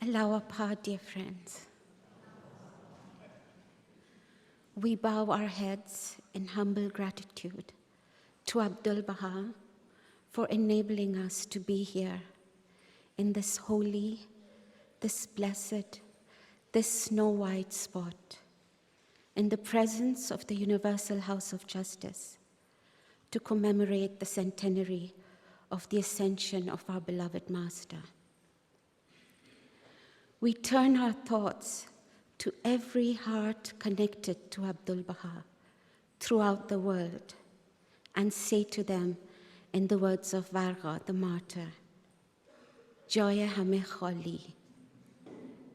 Allow Bahá, dear friends. We bow our heads in humble gratitude to Abdul Bahá for enabling us to be here in this holy, this blessed, this snow-white spot, in the presence of the Universal House of Justice, to commemorate the centenary of the ascension of our beloved Master. We turn our thoughts to every heart connected to Abdul Bahá throughout the world and say to them in the words of Varga, the martyr, Joye hame khali.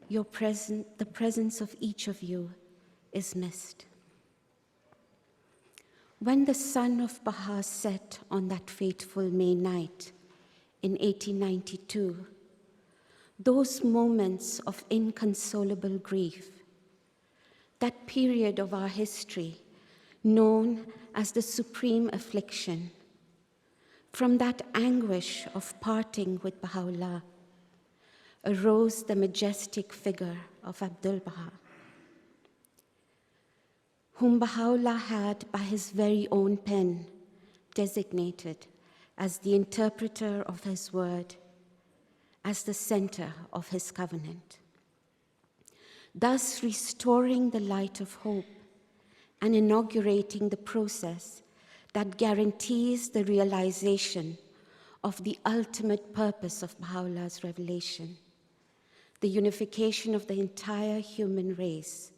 The presence of each of you is missed. When the sun of Bahá set on that fateful May night in 1892, those moments of inconsolable grief, that period of our history known as the supreme affliction, from that anguish of parting with Baha'u'llah, arose the majestic figure of ʻAbdu'l Bahá, whom Baha'u'llah had by his very own pen designated as the interpreter of his word, as the center of his covenant, thus restoring the light of hope and inaugurating the process that guarantees the realization of the ultimate purpose of Baha'u'llah's revelation, the unification of the entire human race,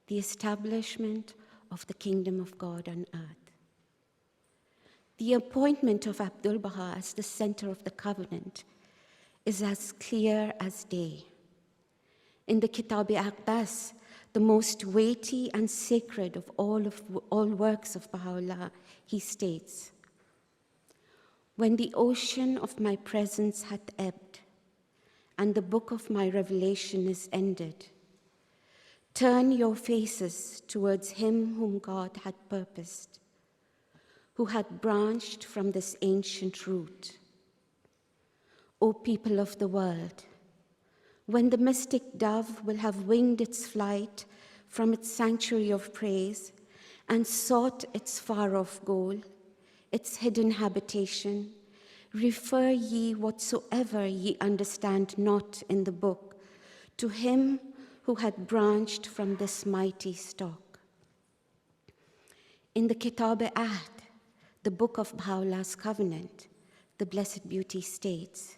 the establishment of the kingdom of God on earth. The appointment of Abdul Bahá as the center of the covenant is as clear as day. In the Kitab-i-Aqdas, the most weighty and sacred of all works of Baha'u'llah, he states, "When the ocean of my presence hath ebbed, and the book of my revelation is ended, turn your faces towards him whom God had purposed, who had branched from this ancient root. O people of the world, when the mystic dove will have winged its flight from its sanctuary of praise and sought its far-off goal, its hidden habitation, refer ye whatsoever ye understand not in the book to him who had branched from this mighty stock." In the Kitab-e-Ahd, the book of Baha'u'llah's covenant, the Blessed Beauty states,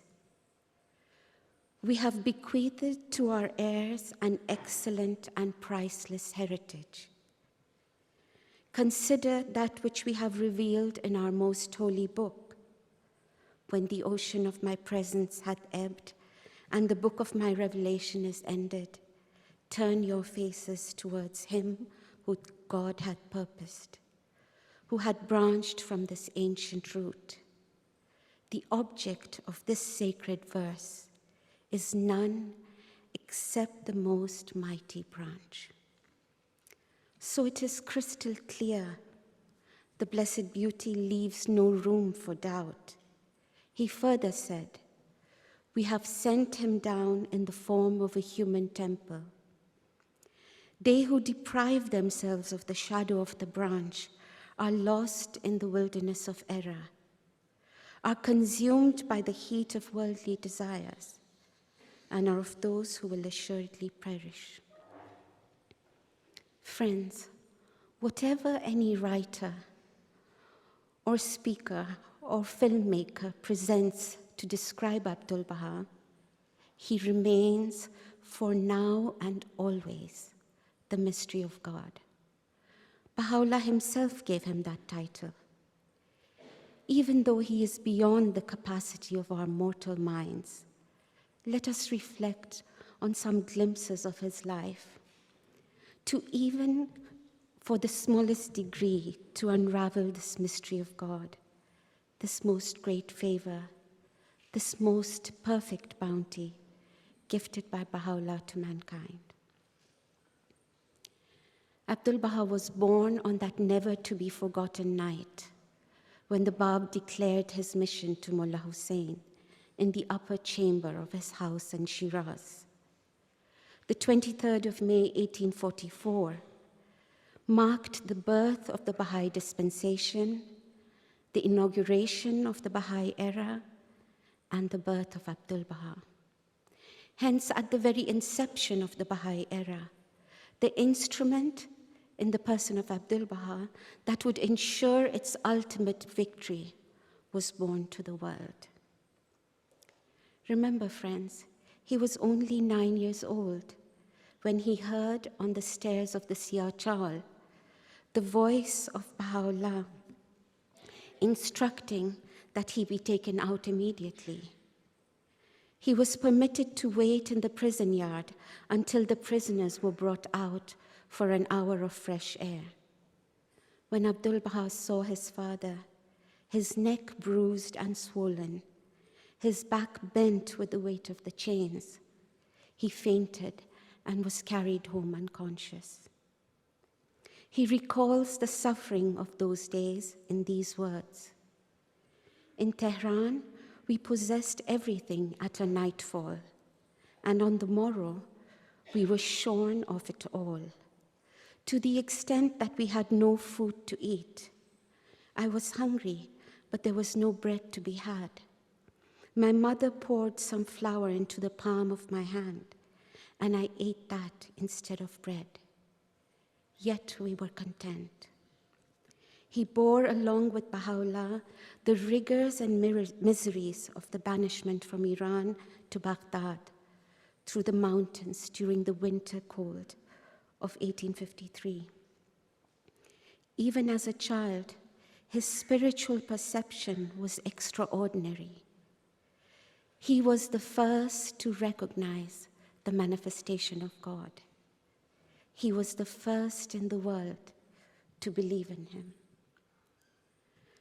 "We have bequeathed to our heirs an excellent and priceless heritage. Consider that which we have revealed in our most holy book. When the ocean of my presence hath ebbed, and the book of my revelation is ended, turn your faces towards him who God had purposed, who had branched from this ancient root. The object of this sacred verse is none except the most mighty branch." So it is crystal clear. The Blessed Beauty leaves no room for doubt. He further said, "We have sent him down in the form of a human temple. They who deprive themselves of the shadow of the branch are lost in the wilderness of error, are consumed by the heat of worldly desires, and are of those who will assuredly perish." Friends, whatever any writer or speaker or filmmaker presents to describe Abdul Bahá, he remains for now and always the mystery of God. Baha'u'llah himself gave him that title. Even though he is beyond the capacity of our mortal minds, let us reflect on some glimpses of his life, to even for the smallest degree to unravel this mystery of God, this most great favor, this most perfect bounty gifted by Baha'u'llah to mankind. Abdul Bahá was born on that never-to-be-forgotten night when the Bab declared his mission to Mullah Hussein in the upper chamber of his house in Shiraz. The 23rd of May, 1844, marked the birth of the Baha'i dispensation, the inauguration of the Baha'i era, and the birth of Abdul Bahá. Hence, at the very inception of the Baha'i era, the instrument in the person of Abdul Bahá that would ensure its ultimate victory was born to the world. Remember, friends, he was only 9 years old when he heard on the stairs of the Siyah Chawal the voice of Baha'u'llah instructing that he be taken out immediately. He was permitted to wait in the prison yard until the prisoners were brought out for an hour of fresh air. When Abdul Bahá saw his father, his neck bruised and swollen, his back bent with the weight of the chains, he fainted and was carried home unconscious. He recalls the suffering of those days in these words: "In Tehran, we possessed everything at a nightfall, and on the morrow, we were shorn of it all, to the extent that we had no food to eat. I was hungry, but there was no bread to be had. My mother poured some flour into the palm of my hand, and I ate that instead of bread. Yet we were content." He bore along with Baha'u'llah the rigors and miseries of the banishment from Iran to Baghdad through the mountains during the winter cold of 1853. Even as a child, his spiritual perception was extraordinary. He was the first to recognize the manifestation of God. He was the first in the world to believe in him.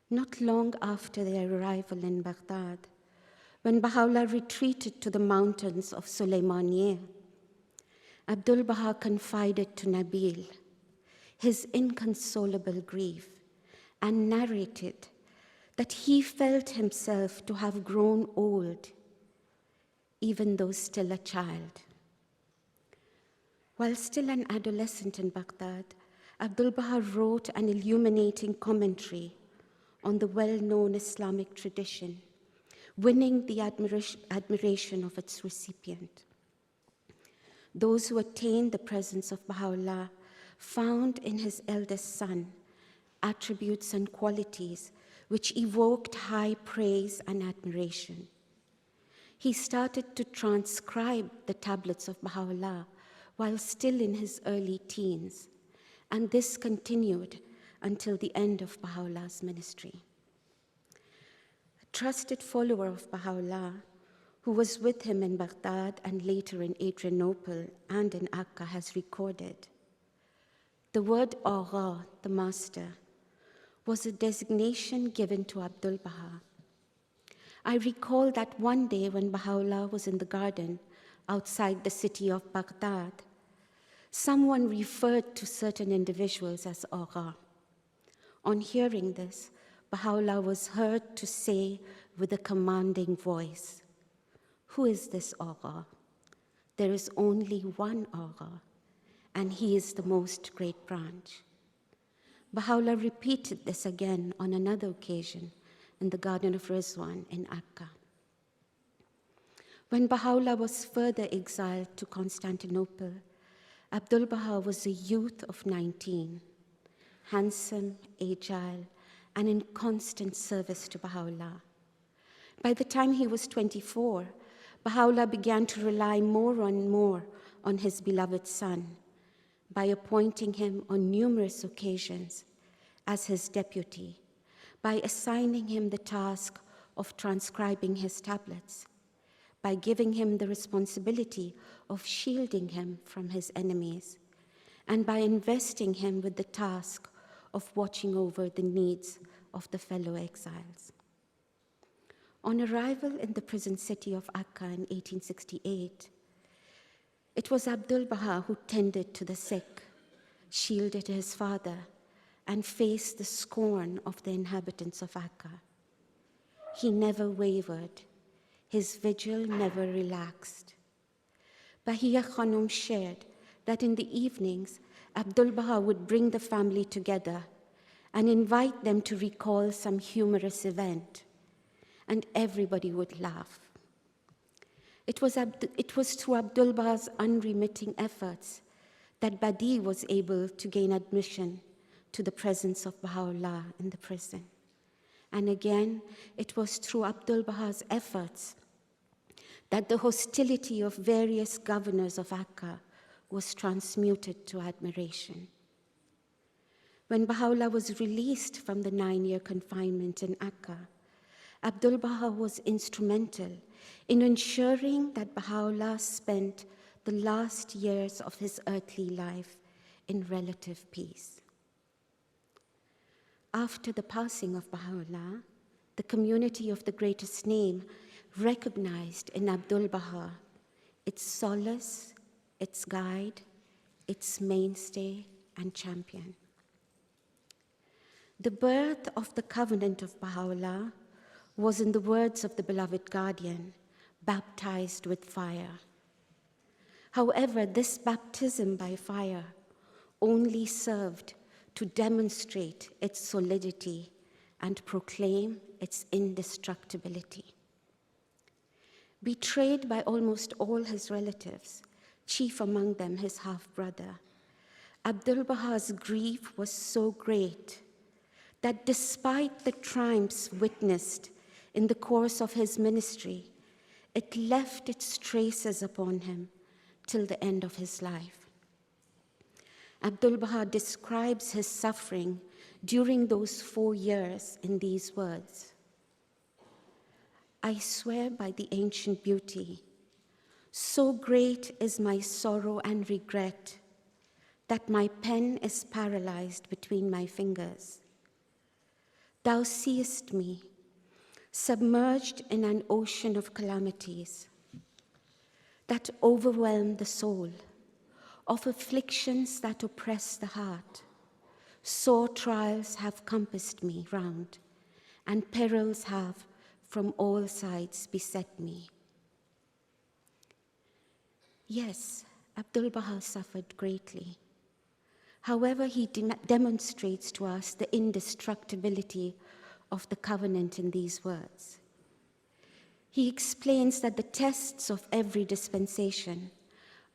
Not long after their arrival in Baghdad, when Baha'u'llah retreated to the mountains of Sulaymaniyeh, Abdul Bahá confided to Nabil his inconsolable grief and narrated that he felt himself to have grown old, even though still a child. While still an adolescent in Baghdad, Abdul Bahá wrote an illuminating commentary on the well-known Islamic tradition, winning the admiration of its recipient. Those who attained the presence of Baha'u'llah found in his eldest son attributes and qualities which evoked high praise and admiration. He started to transcribe the tablets of Baha'u'llah while still in his early teens, and this continued until the end of Baha'u'llah's ministry. A trusted follower of Baha'u'llah, who was with him in Baghdad and later in Adrianople and in Akka, has recorded, the word Agha, the master, was a designation given to Abdul Bahá. I recall that one day when Baha'u'llah was in the garden outside the city of Baghdad, someone referred to certain individuals as Agha. On hearing this, Baha'u'llah was heard to say with a commanding voice, "Who is this Agha? There is only one Agha, and he is the most great branch." Baha'u'llah repeated this again on another occasion in the Garden of Rizwan in Akka. When Baha'u'llah was further exiled to Constantinople, Abdul Bahá was a youth of 19, handsome, agile, and in constant service to Baha'u'llah. By the time he was 24, Baha'u'llah began to rely more and more on his beloved son by appointing him on numerous occasions as his deputy, by assigning him the task of transcribing his tablets, by giving him the responsibility of shielding him from his enemies, and by investing him with the task of watching over the needs of the fellow exiles. On arrival in the prison city of Akka in 1868, it was Abdul Bahá who tended to the sick, shielded his father, and faced the scorn of the inhabitants of Akka. He never wavered. His vigil never relaxed. Bahia Khanum shared that in the evenings, Abdul Bahá would bring the family together and invite them to recall some humorous event, and everybody would laugh. It was through Abdul Bahá's unremitting efforts that Badi was able to gain admission to the presence of Baha'u'llah in the prison. And again, it was through Abdul Bahá's efforts that the hostility of various governors of Akka was transmuted to admiration. When Baha'u'llah was released from the 9-year confinement in Akka, Abdul Bahá was instrumental in ensuring that Baha'u'llah spent the last years of his earthly life in relative peace. After the passing of Baha'u'llah, the community of the greatest name recognized in Abdul Bahá its solace, its guide, its mainstay and champion. The birth of the covenant of Baha'u'llah was, in the words of the beloved guardian, baptized with fire. However, this baptism by fire only served to demonstrate its solidity and proclaim its indestructibility. Betrayed by almost all his relatives, chief among them his half-brother, Abdul Bahá's grief was so great that despite the triumphs witnessed in the course of his ministry, it left its traces upon him till the end of his life. Abdul Bahá describes his suffering during those 4 years in these words: I swear by the ancient beauty, so great is my sorrow and regret that my pen is paralyzed between my fingers. Thou seest me, submerged in an ocean of calamities that overwhelm the soul, of afflictions that oppress the heart. Sore trials have compassed me round, and perils have from all sides beset me. Yes, Abdul Bahá suffered greatly. However, he demonstrates to us the indestructibility of the covenant in these words. He explains that the tests of every dispensation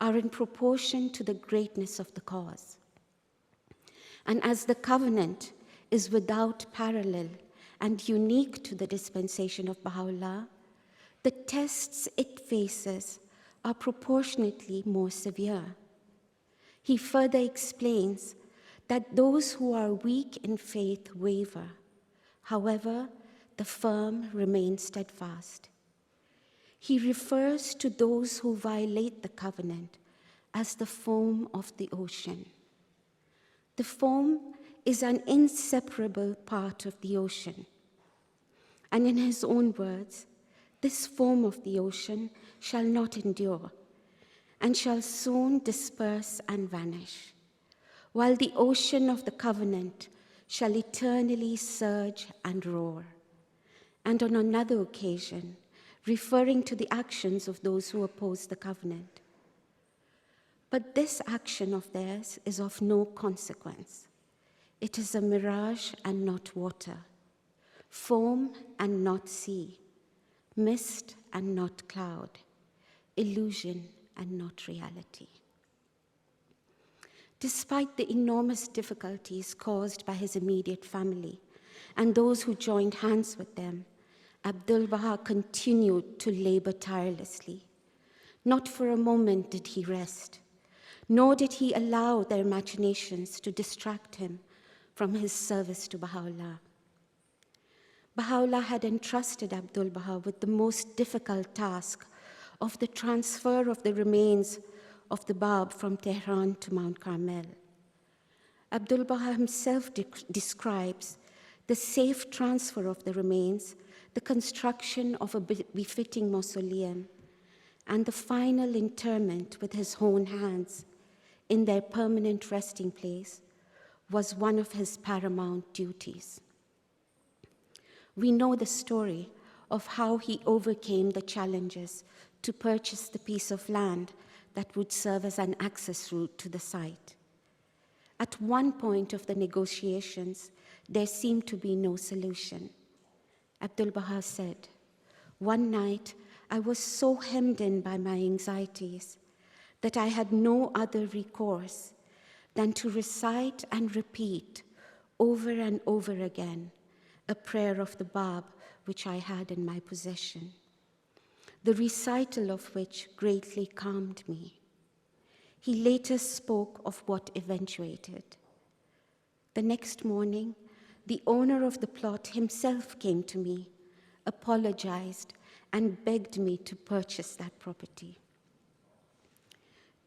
are in proportion to the greatness of the cause. And as the covenant is without parallel and unique to the dispensation of Baha'u'llah, the tests it faces are proportionately more severe. He further explains that those who are weak in faith waver. However, the firm remain steadfast. He refers to those who violate the covenant as the foam of the ocean. The foam is an inseparable part of the ocean. And in his own words, this foam of the ocean shall not endure, and shall soon disperse and vanish, while the ocean of the covenant shall eternally surge and roar. And on another occasion, referring to the actions of those who oppose the covenant. But this action of theirs is of no consequence. It is a mirage and not water, foam and not sea, mist and not cloud, illusion and not reality. Despite the enormous difficulties caused by his immediate family and those who joined hands with them, Abdul Bahá continued to labor tirelessly. Not for a moment did he rest, nor did he allow their imaginations to distract him from his service to Baha'u'llah. Baha'u'llah had entrusted Abdul Bahá with the most difficult task of the transfer of the remains of the Bab from Tehran to Mount Carmel. Abdul Bahá himself describes the safe transfer of the remains, the construction of a befitting mausoleum, and the final interment with his own hands in their permanent resting place was one of his paramount duties. We know the story of how he overcame the challenges to purchase the piece of land that would serve as an access route to the site. At one point of the negotiations, there seemed to be no solution. Abdu'l-Bahá said, "One night, I was so hemmed in by my anxieties that I had no other recourse than to recite and repeat over and over again a prayer of the Bab which I had in my possession, the recital of which greatly calmed me." He later spoke of what eventuated. The next morning, the owner of the plot himself came to me, apologized, and begged me to purchase that property.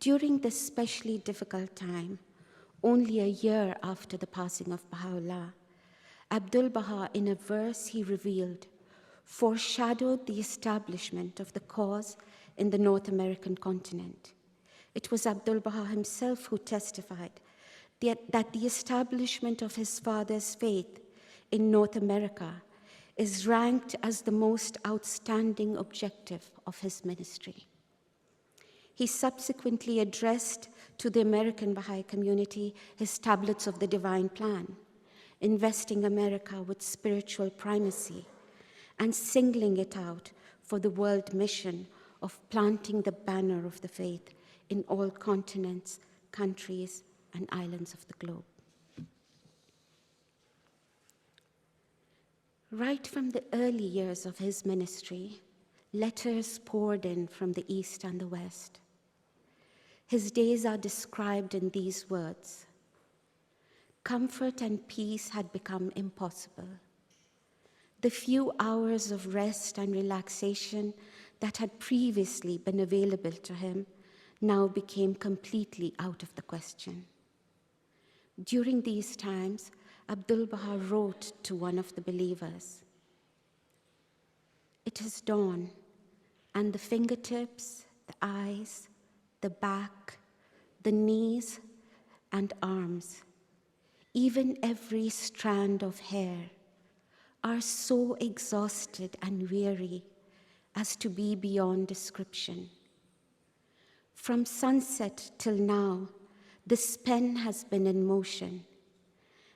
During this especially difficult time, only a year after the passing of Baha'u'llah, Abdu'l-Bahá, in a verse he revealed, foreshadowed the establishment of the cause in the North American continent. It was Abdu'l-Bahá himself who testified that the establishment of his father's faith in North America is ranked as the most outstanding objective of his ministry. He subsequently addressed to the American Baha'i community his tablets of the divine plan, investing America with spiritual primacy and singling it out for the world mission of planting the banner of the faith in all continents, countries, and islands of the globe. Right from the early years of his ministry, letters poured in from the East and the West. His days are described in these words: comfort and peace had become impossible. The few hours of rest and relaxation that had previously been available to him now became completely out of the question. During these times, Abdu'l-Bahá wrote to one of the believers, "It is dawn, and the fingertips, the eyes, the back, the knees, and arms, even every strand of hair, are so exhausted and weary as to be beyond description. From sunset till now, this pen has been in motion,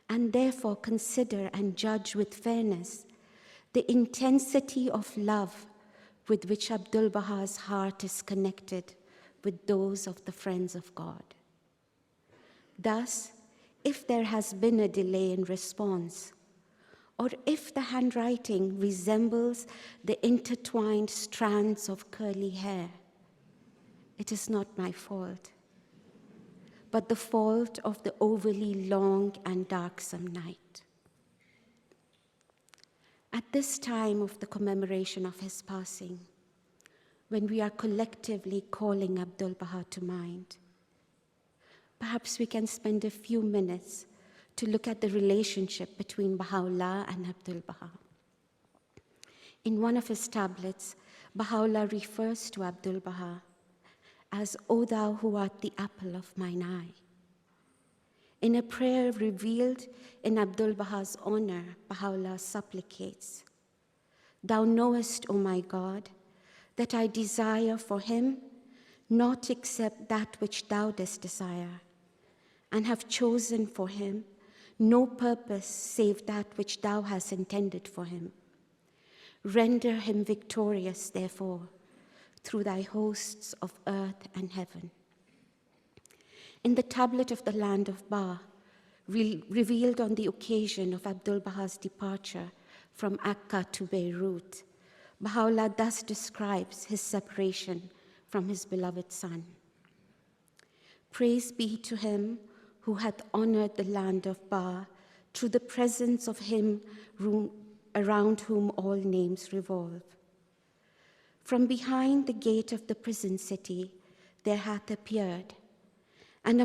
and therefore consider and judge with fairness the intensity of love with which Abdu'l-Bahá's heart is connected with those of the friends of God. Thus, if there has been a delay in response, or if the handwriting resembles the intertwined strands of curly hair, it is not my fault, but the fault of the overly long and darksome night." At this time of the commemoration of his passing, when we are collectively calling Abdu'l-Bahá to mind, perhaps we can spend a few minutes to look at the relationship between Baha'u'llah and Abdu'l-Bahá. In one of his tablets, Baha'u'llah refers to Abdu'l-Bahá as, "O thou who art the apple of mine eye." In a prayer revealed in Abdu'l-Bahá's honor, Baha'u'llah supplicates, "Thou knowest, O my God, that I desire for him not except that which thou dost desire, and have chosen for him no purpose save that which thou hast intended for him. Render him victorious, therefore, through thy hosts of earth and heaven." In the tablet of the land of Bahá, revealed on the occasion of Abdu'l-Bahá's departure from Akka to Beirut, Baha'u'llah thus describes his separation from his beloved son. "Praise be to him who hath honored the land of Bahá through the presence of him around whom all names revolve. From behind the gate of the prison city there hath appeared, and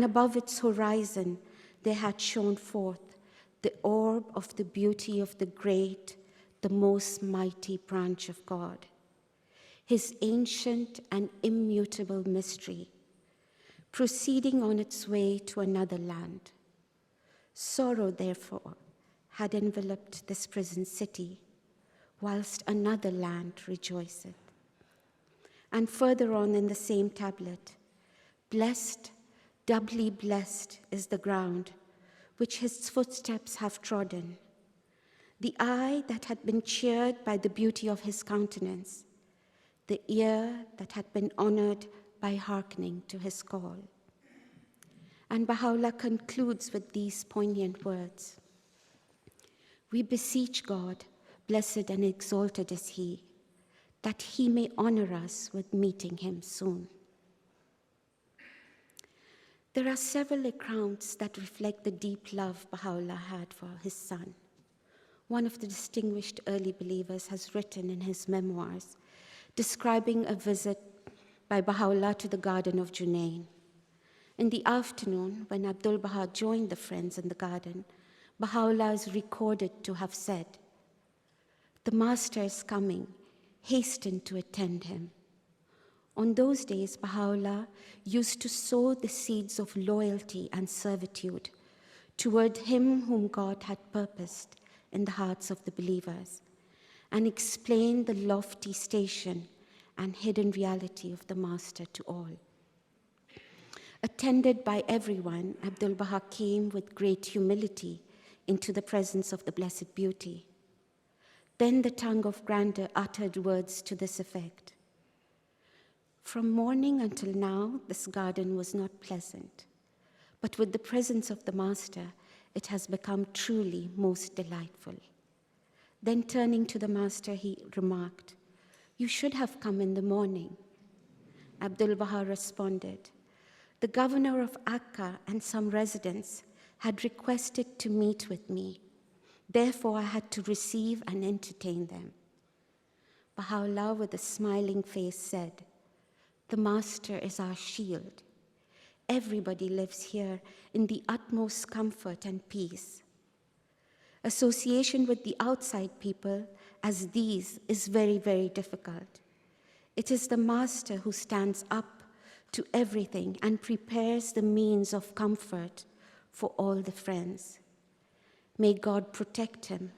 above its horizon there hath shone forth the orb of the beauty of the great, the most mighty branch of God, his ancient and immutable mystery, proceeding on its way to another land. Sorrow, therefore, had enveloped this prison city, whilst another land rejoiceth. And further on in the same tablet, blessed, doubly blessed is the ground which his footsteps have trodden, the eye that had been cheered by the beauty of his countenance, the ear that had been honored by hearkening to his call. And Baha'u'llah concludes with these poignant words: "We beseech God, blessed and exalted is He, that He may honor us with meeting Him soon." There are several accounts that reflect the deep love Baha'u'llah had for his son. One of the distinguished early believers has written in his memoirs, describing a visit by Baha'u'llah to the garden of Junayn. In the afternoon, when Abdul Bahá joined the friends in the garden, Baha'u'llah is recorded to have said, "The Master is coming, hasten to attend him." On those days, Baha'u'llah used to sow the seeds of loyalty and servitude toward him whom God had purposed in the hearts of the believers, and explain the lofty station and hidden reality of the Master to all. Attended by everyone, Abdul Bahá came with great humility into the presence of the Blessed Beauty. Then the tongue of grandeur uttered words to this effect: "From morning until now, this garden was not pleasant, but with the presence of the Master, it has become truly most delightful." Then turning to the Master, he remarked, "You should have come in the morning." Abdul Bahá responded, "The governor of Akka and some residents had requested to meet with me. Therefore, I had to receive and entertain them." Baha'u'llah, with a smiling face, said, "The Master is our shield. Everybody lives here in the utmost comfort and peace. Association with the outside people as these is very, very difficult. It is the Master who stands up to everything and prepares the means of comfort for all the friends. May God protect him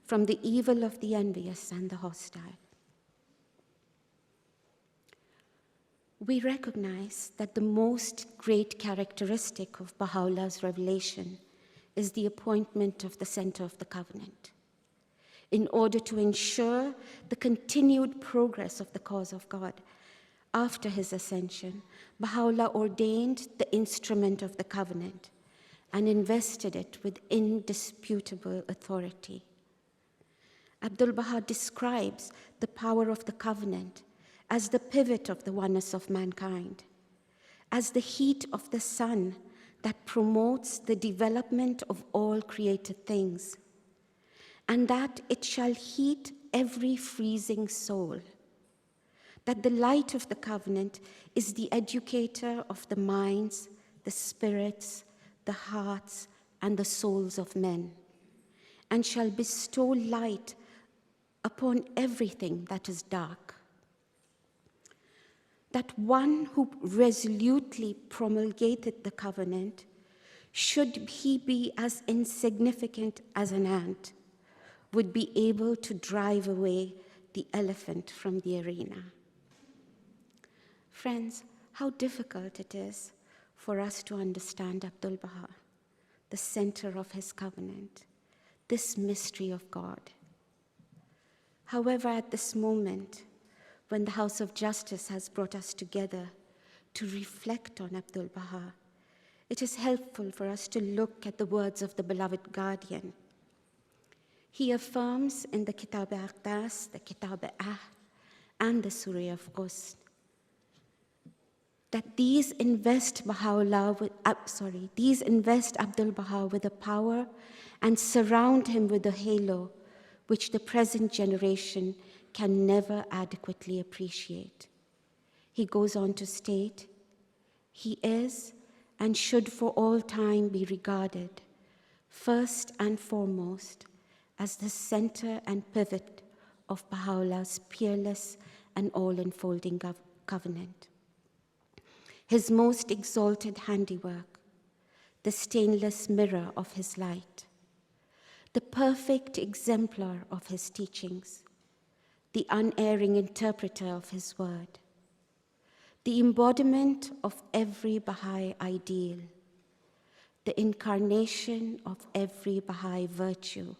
from the evil of the envious and the hostile." We recognize that the most great characteristic of Baha'u'llah's revelation is the appointment of the center of the covenant. In order to ensure the continued progress of the cause of God, after his ascension, Baha'u'llah ordained the instrument of the covenant and invested it with indisputable authority. Abdul Bahá describes the power of the covenant as the pivot of the oneness of mankind, as the heat of the sun that promotes the development of all created things, and that it shall heat every freezing soul, that the light of the covenant is the educator of the minds, the spirits, the hearts, and the souls of men, and shall bestow light upon everything that is dark. That one who resolutely promulgated the covenant, should he be as insignificant as an ant, would be able to drive away the elephant from the arena. Friends, how difficult it is for us to understand Abdul Bahá, the center of his covenant, this mystery of God. However, at this moment, when the House of Justice has brought us together to reflect on Abdul Bahá, it is helpful for us to look at the words of the beloved guardian. He affirms in the Kitab-e-Aqdas, the Kitab-e-Ahd, and the Surah of Ghusl that these invest Abdul Bahá with a power and surround him with a halo which the present generation can never adequately appreciate. He goes on to state, "He is and should for all time be regarded, first and foremost, as the center and pivot of Baha'u'llah's peerless and all-enfolding covenant. His most exalted handiwork, the stainless mirror of his light, the perfect exemplar of his teachings, the unerring interpreter of his word, the embodiment of every Baha'i ideal, the incarnation of every Baha'i virtue,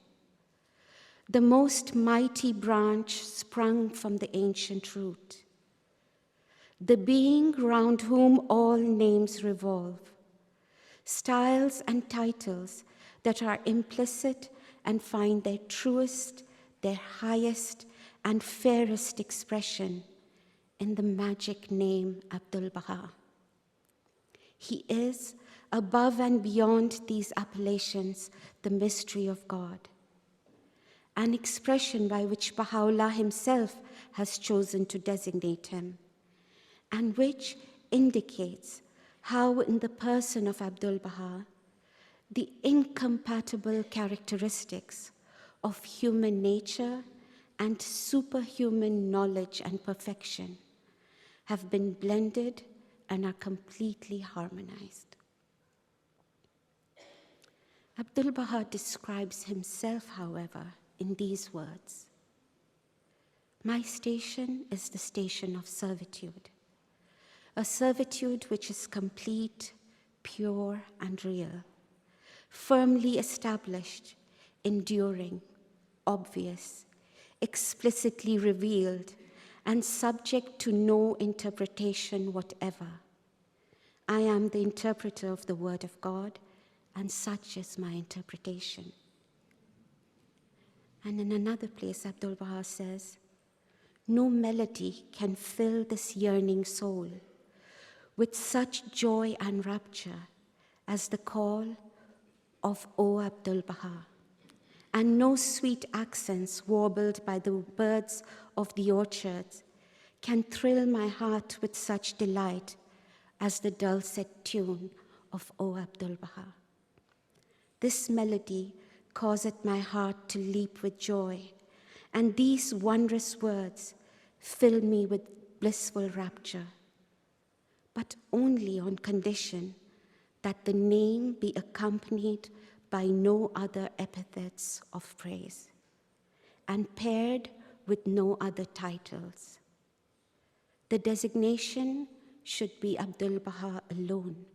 the most mighty branch sprung from the ancient root, the being round whom all names revolve, styles and titles that are implicit and find their truest, their highest, and fairest expression in the magic name Abdul Bahá. He is, above and beyond these appellations, the mystery of God, an expression by which Baha'u'llah himself has chosen to designate him, and which indicates how in the person of Abdul Bahá, the incompatible characteristics of human nature and superhuman knowledge and perfection have been blended and are completely harmonized. Abdul Bahá describes himself, however, in these words: "My station is the station of servitude, a servitude which is complete, pure, and real, firmly established, enduring, obvious, explicitly revealed, and subject to no interpretation whatever. I am the interpreter of the word of God, and such is my interpretation." And in another place, Abdul Bahá says, "No melody can fill this yearning soul with such joy and rapture as the call of O Abdul Bahá, and no sweet accents warbled by the birds of the orchards can thrill my heart with such delight as the dulcet tune of O Abdul Bahá. This melody causeth my heart to leap with joy, and these wondrous words fill me with blissful rapture, but only on condition that the name be accompanied by no other epithets of praise, and paired with no other titles. The designation should be Abdul Bahá alone,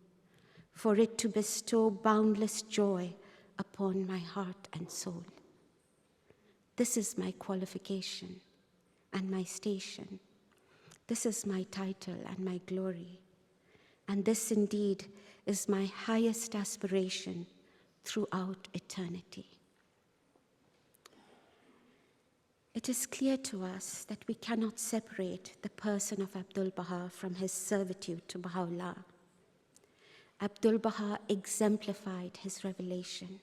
for it to bestow boundless joy upon my heart and soul. This is my qualification and my station. This is my title and my glory. And this indeed is my highest aspiration throughout eternity." It is clear to us that we cannot separate the person of Abdul Bahá from his servitude to Baha'u'llah. Abdul Bahá exemplified his revelation.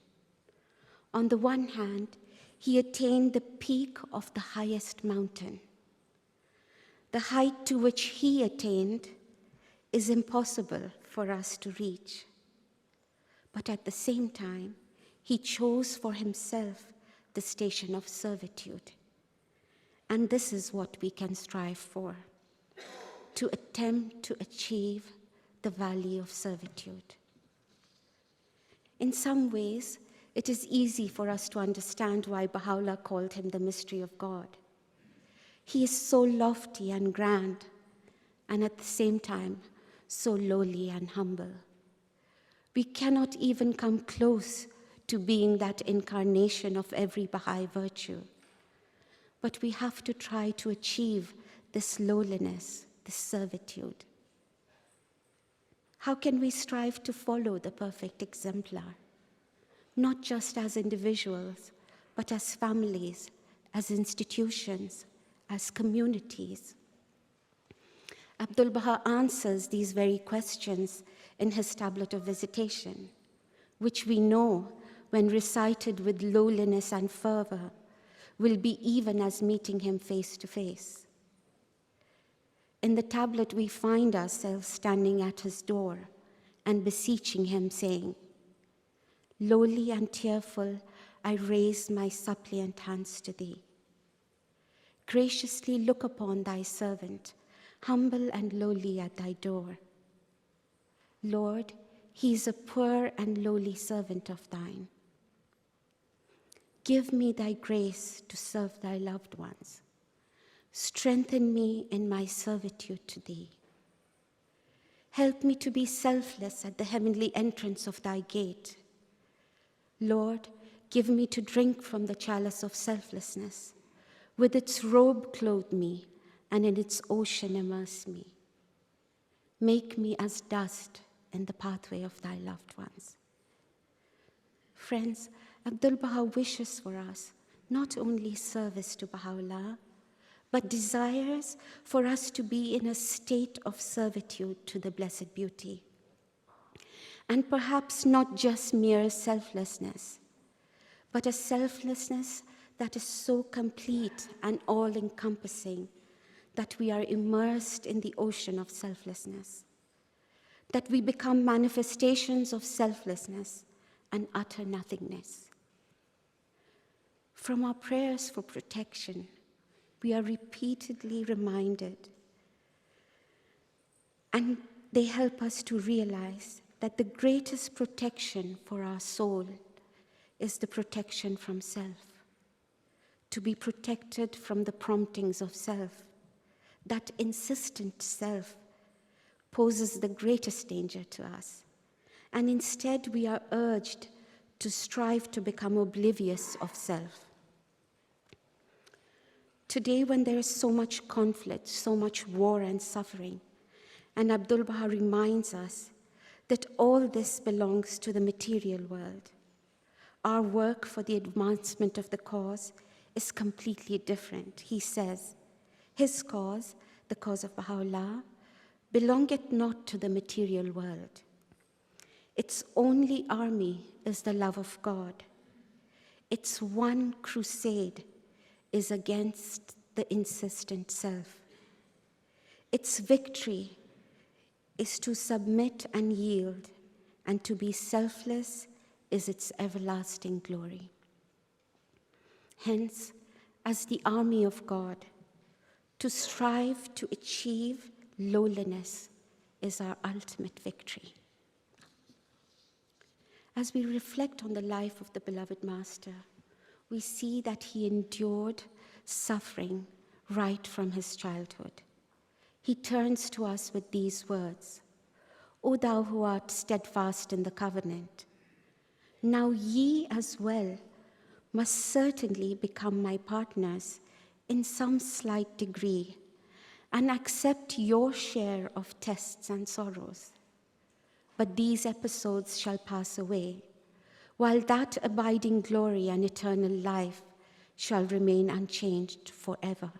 On the one hand, he attained the peak of the highest mountain. The height to which he attained is impossible for us to reach. But at the same time, he chose for himself the station of servitude. And this is what we can strive for, to attempt to achieve the valley of servitude. In some ways, it is easy for us to understand why Baha'u'llah called him the mystery of God. He is so lofty and grand, and at the same time, so lowly and humble. We cannot even come close to being that incarnation of every Baha'i virtue. But we have to try to achieve this lowliness, this servitude. How can we strive to follow the perfect exemplar? Not just as individuals, but as families, as institutions, as communities. Abdul Bahá answers these very questions in his tablet of visitation, which we know, when recited with lowliness and fervor, will be even as meeting him face to face. In the tablet, we find ourselves standing at his door and beseeching him, saying, "Lowly and tearful, I raise my suppliant hands to thee. Graciously look upon thy servant, humble and lowly at thy door. Lord, he is a poor and lowly servant of thine. Give me thy grace to serve thy loved ones. Strengthen me in my servitude to thee. Help me to be selfless at the heavenly entrance of thy gate. Lord, give me to drink from the chalice of selflessness. With its robe clothe me, and in its ocean immerse me. Make me as dust in the pathway of thy loved ones. Friends, Abdu'l-Bahá wishes for us not only service to Baha'u'llah, but desires for us to be in a state of servitude to the Blessed Beauty. And perhaps not just mere selflessness, but a selflessness that is so complete and all-encompassing that we are immersed in the ocean of selflessness, that we become manifestations of selflessness and utter nothingness. From our prayers for protection, we are repeatedly reminded, and they help us to realize that the greatest protection for our soul is the protection from self. To be protected from the promptings of self, that insistent self poses the greatest danger to us. And instead we are urged to strive to become oblivious of self. Today, when there is so much conflict, so much war and suffering, and Abdu'l-Bahá reminds us that all this belongs to the material world, our work for the advancement of the cause is completely different. He says, his cause, the cause of Baha'u'llah, belongeth not to the material world. Its only army is the love of God. Its one crusade is against the insistent self. Its victory is to submit and yield, and to be selfless is its everlasting glory. Hence, as the army of God, to strive to achieve lowliness is our ultimate victory. As we reflect on the life of the beloved Master, we see that he endured suffering right from his childhood. He turns to us with these words, O thou who art steadfast in the covenant, now ye as well must certainly become my partners in some slight degree and accept your share of tests and sorrows. But these episodes shall pass away, while that abiding glory and eternal life shall remain unchanged forever.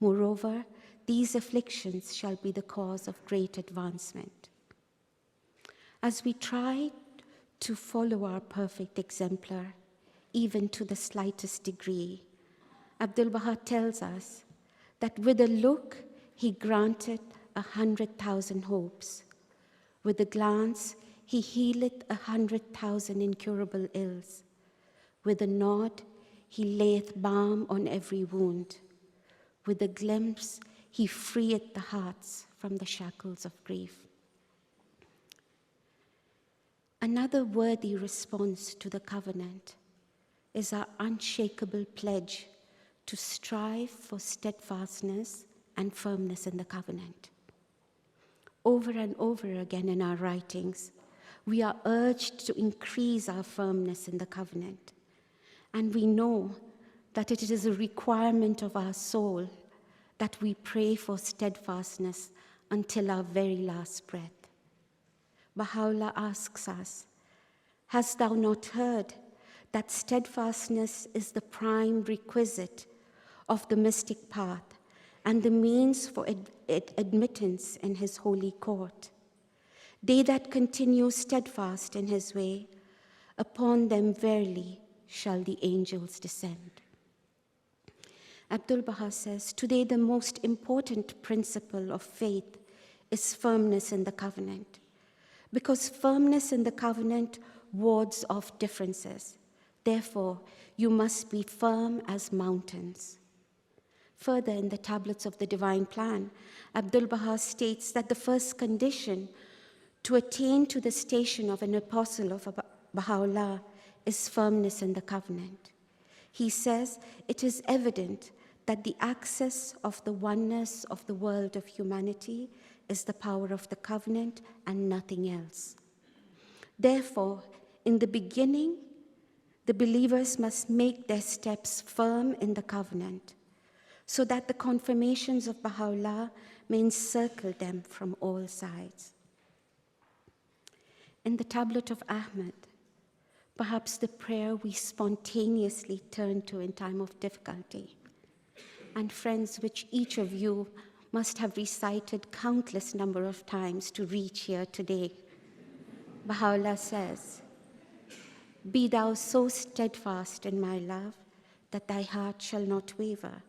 Moreover, these afflictions shall be the cause of great advancement. As we try to follow our perfect exemplar, even to the slightest degree, Abdu'l-Bahá tells us that with a look he granted 100,000 hopes. With a glance he healeth 100,000 incurable ills. With a nod he layeth balm on every wound. With a glimpse he freeth the hearts from the shackles of grief. Another worthy response to the covenant is our unshakable pledge to strive for steadfastness and firmness in the covenant. Over and over again in our writings, we are urged to increase our firmness in the covenant, and we know that it is a requirement of our soul that we pray for steadfastness until our very last breath. Baha'u'llah asks us, hast thou not heard that steadfastness is the prime requisite of the mystic path and the means for admittance in his holy court? They that continue steadfast in his way, upon them verily shall the angels descend. Abdu'l-Bahá says, today the most important principle of faith is firmness in the covenant, because firmness in the covenant wards off differences. Therefore, you must be firm as mountains. Further, in the tablets of the divine plan, Abdu'l-Bahá states that the first condition to attain to the station of an apostle of Baha'u'llah is firmness in the covenant. He says, it is evident that the access of the oneness of the world of humanity is the power of the covenant and nothing else. Therefore, in the beginning, the believers must make their steps firm in the covenant, so that the confirmations of Baha'u'llah may encircle them from all sides. In the tablet of Ahmad, perhaps the prayer we spontaneously turn to in time of difficulty, and friends, which each of you must have recited countless number of times to reach here today. Baha'u'llah says, "Be thou so steadfast in my love that thy heart shall not waver.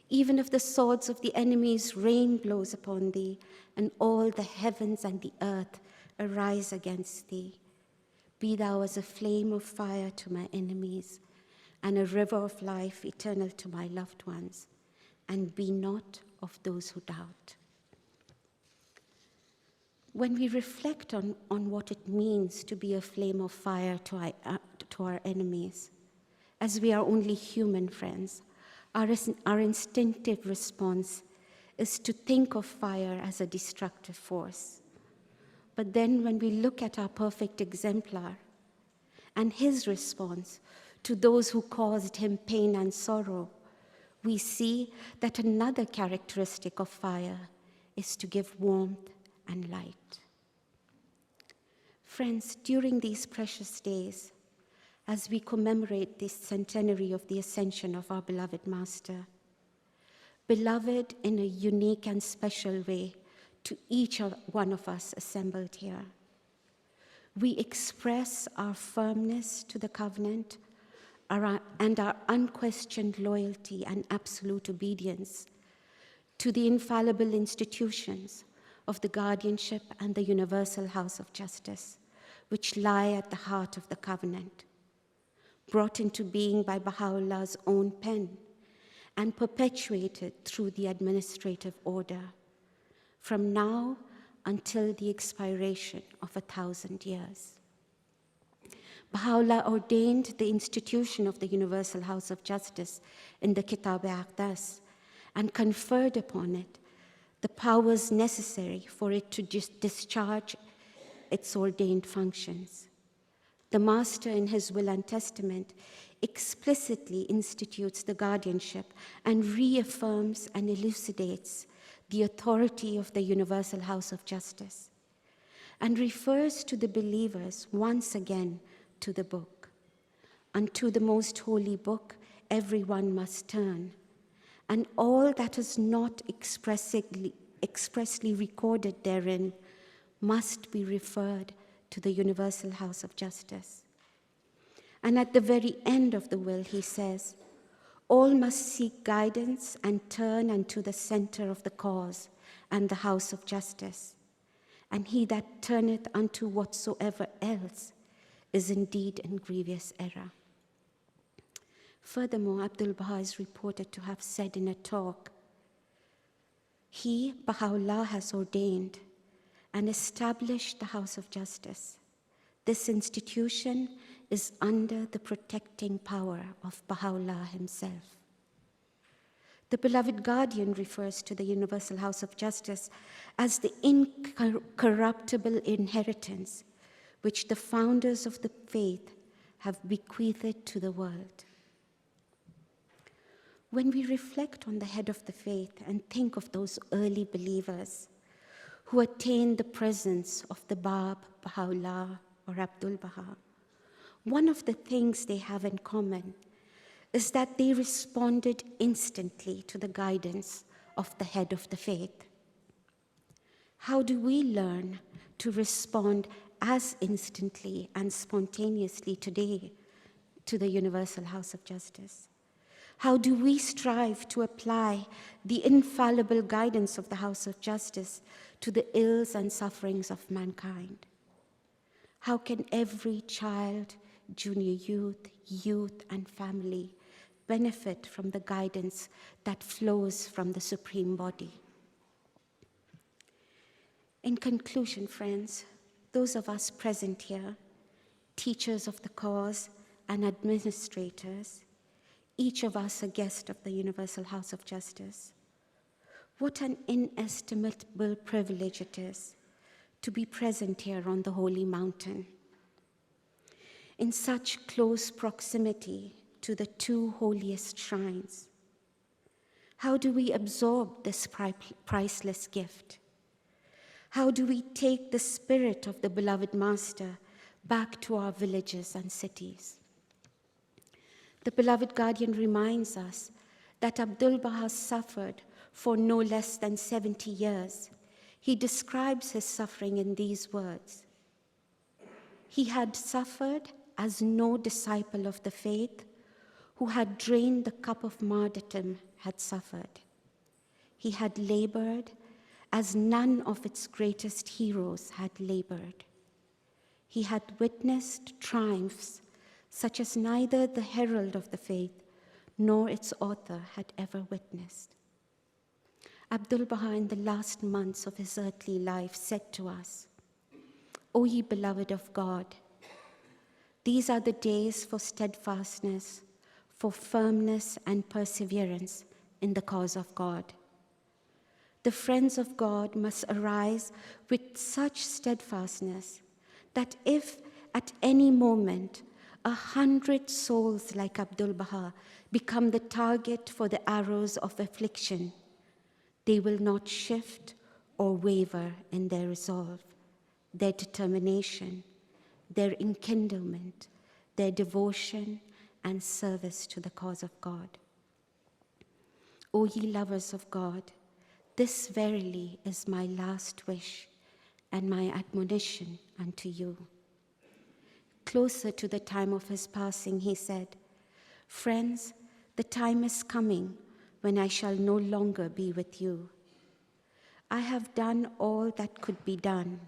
Even if the swords of the enemy's rain blows upon thee, and all the heavens and the earth arise against thee, be thou as a flame of fire to my enemies, and a river of life eternal to my loved ones, and be not of those who doubt." When we reflect on what it means to be a flame of fire to our enemies, as we are only human, friends, our instinctive response is to think of fire as a destructive force. But then when we look at our perfect exemplar and his response to those who caused him pain and sorrow, we see that another characteristic of fire is to give warmth and light. Friends, during these precious days, as we commemorate this centenary of the ascension of our beloved Master, beloved in a unique and special way to each one of us assembled here, we express our firmness to the covenant and our unquestioned loyalty and absolute obedience to the infallible institutions of the guardianship and the universal house of justice, which lie at the heart of the covenant, brought into being by Baha'u'llah's own pen and perpetuated through the administrative order, from now until the expiration of 1,000 years. Baha'u'llah ordained the institution of the Universal House of Justice in the Kitab-e-Aqdas and conferred upon it the powers necessary for it to discharge its ordained functions. The Master, in his will and testament, explicitly institutes the guardianship and reaffirms and elucidates the authority of the Universal House of Justice, and refers to the believers once again to the book. Unto the most holy book everyone must turn, and all that is not expressly recorded therein must be referred to the Universal House of Justice. And at the very end of the will, he says, all must seek guidance and turn unto the center of the cause and the house of justice. And he that turneth unto whatsoever else is indeed in grievous error. Furthermore, ʻAbdu'l Bahá is reported to have said in a talk, he, Baha'u'llah, has ordained and established the house of justice. This institution is under the protecting power of Baha'u'llah himself. The beloved guardian refers to the Universal House of Justice as the incorruptible inheritance which the founders of the faith have bequeathed to the world. When we reflect on the head of the faith and think of those early believers who attained the presence of the Bab, Baha'u'llah, or ʻAbdu'l Bahá, one of the things they have in common is that they responded instantly to the guidance of the head of the faith. How do we learn to respond as instantly and spontaneously today to the Universal House of Justice? How do we strive to apply the infallible guidance of the House of Justice to the ills and sufferings of mankind? How can every child, junior youth, and family benefit from the guidance that flows from the Supreme Body? In conclusion, friends, those of us present here, teachers of the cause and administrators, each of us a guest of the Universal House of Justice, What an inestimable privilege it is to be present here on the holy mountain, in such close proximity to the two holiest shrines. How do we absorb this priceless gift? How do we take the spirit of the beloved Master back to our villages and cities? The beloved guardian reminds us that Abdu'l suffered for no less than 70 years. He describes his suffering in these words: he had suffered as no disciple of the faith who had drained the cup of martyrdom had suffered. He had labored as none of its greatest heroes had labored. He had witnessed triumphs such as neither the herald of the faith nor its author had ever witnessed. Abdu'l Bahá, in the last months of his earthly life, said to us, "O ye beloved of God, these are the days for steadfastness, for firmness and perseverance in the cause of God. The friends of God must arise with such steadfastness that if at any moment 100 souls like Abdu'l Bahá become the target for the arrows of affliction, they will not shift or waver in their resolve, their determination, their enkindlement, their devotion and service to the cause of God. O ye lovers of God, this verily is my last wish and my admonition unto you." Closer to the time of his passing, he said, "Friends, the time is coming when I shall no longer be with you. I have done all that could be done.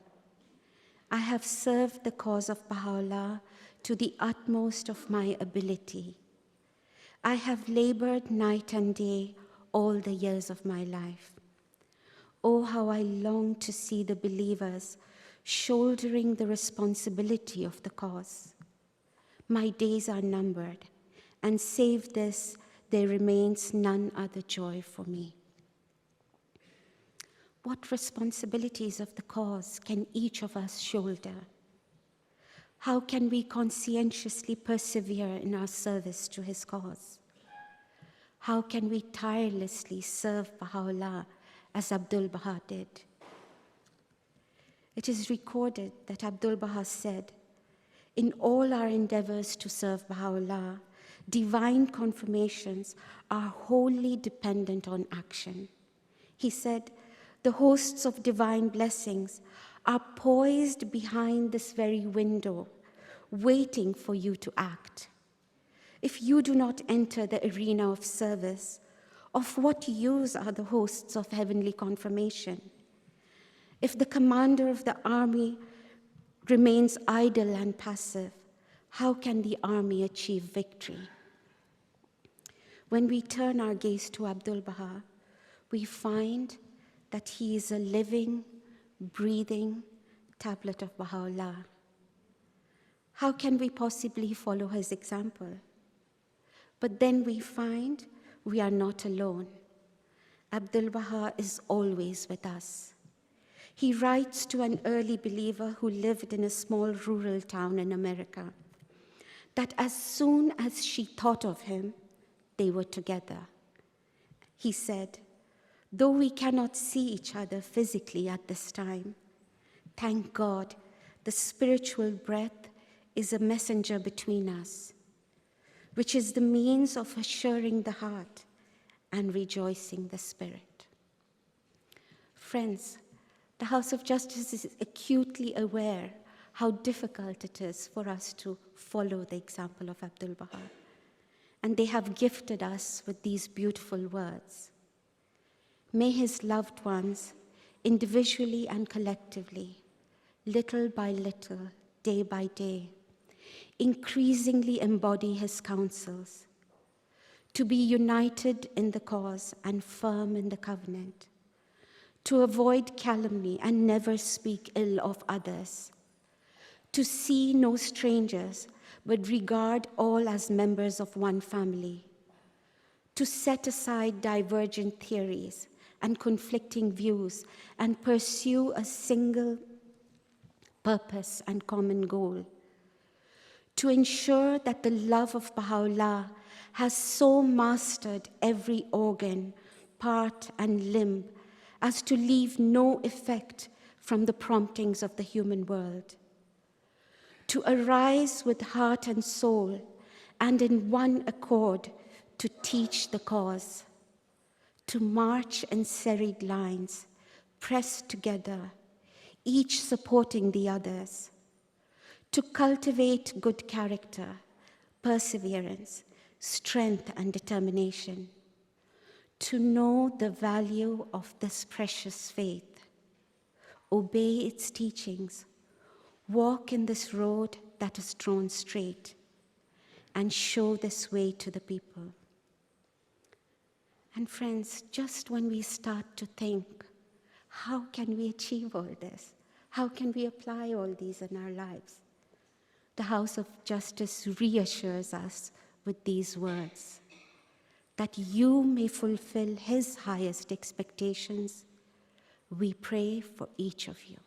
I have served the cause of Baha'u'llah to the utmost of my ability. I have labored night and day all the years of my life. Oh, how I long to see the believers shouldering the responsibility of the cause. My days are numbered, and save this, there remains none other joy for me." What responsibilities of the cause can each of us shoulder? How can we conscientiously persevere in our service to his cause? How can we tirelessly serve Baha'u'llah as Abdu'l Bahá did? It is recorded that Abdu'l Bahá said, "In all our endeavors to serve Baha'u'llah, divine confirmations are wholly dependent on action." He said, "The hosts of divine blessings are poised behind this very window, waiting for you to act. If you do not enter the arena of service, of what use are the hosts of heavenly confirmation? If the commander of the army remains idle and passive, how can the army achieve victory?" When we turn our gaze to Abdu'l Bahá, we find that he is a living, breathing tablet of Baha'u'llah. How can we possibly follow his example? But then we find we are not alone. Abdu'l Bahá is always with us. He writes to an early believer who lived in a small rural town in America that as soon as she thought of him, they were together. He said, "Though we cannot see each other physically at this time, thank God the spiritual breath is a messenger between us, which is the means of assuring the heart and rejoicing the spirit." Friends, the House of Justice is acutely aware how difficult it is for us to follow the example of Abdu'l Bahá, and they have gifted us with these beautiful words. May his loved ones, individually and collectively, little by little, day by day, increasingly embody his counsels, to be united in the cause and firm in the covenant, to avoid calumny and never speak ill of others, to see no strangers but regard all as members of one family, to set aside divergent theories and conflicting views and pursue a single purpose and common goal. To ensure that the love of Baha'u'llah has so mastered every organ, part, and limb as to leave no effect from the promptings of the human world. To arise with heart and soul and in one accord to teach the cause. To march in serried lines, pressed together, each supporting the others. To cultivate good character, perseverance, strength, and determination. To know the value of this precious faith, obey its teachings, walk in this road that is drawn straight, and show this way to the people. And friends, just when we start to think, how can we achieve all this? How can we apply all these in our lives? The House of Justice reassures us with these words, that you may fulfill His highest expectations. We pray for each of you.